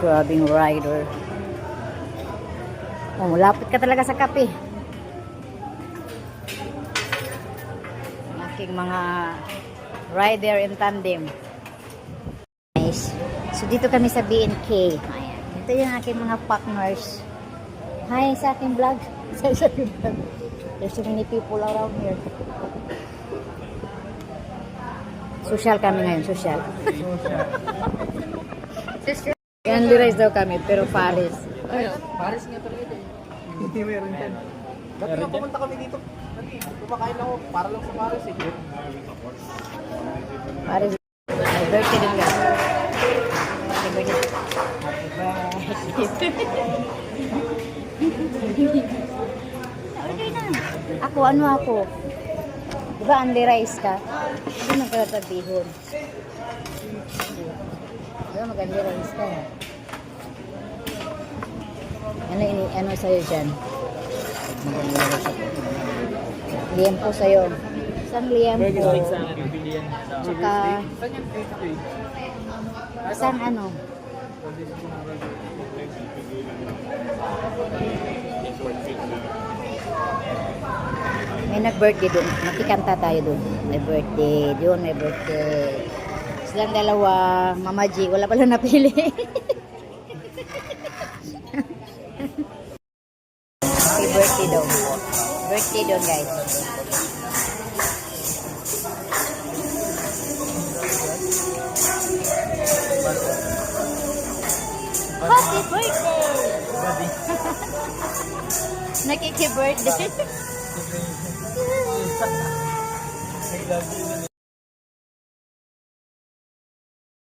Grabing rider. Oh, lapit ka talaga sa kape. Aking mga rider in tandem. Nice. So, dito kami sa B&K. Ayan. Ito yung aking mga partners. Hi sa aking vlog. Sa aking vlog. There's so many people around here. Social kami ngayon, social. Only rice daw kami, pero Paris. Paris nga talaga eh. Hindi meron dyan. Dati nang pumunta kami dito. Kumakain ako para lang sa Paris eh. Paris. My birthday din guys. Happy birthday. Happy birthday. Okay na. Ano ako? Diba only rice ka? Hindi magkakabihon. Diba mag-only rice ka? Ano sa'yo dyan? Liempo sa'yo. Isang liempo. Tsaka isang ano? May nag-birthday doon. Makikanta tayo doon. May birthday. Doon may birthday. Silang dalawa. Mama G. Wala pala napili. Happy birthday daw. Birthday doon guys. Happy birthday! Nakiki-birthday.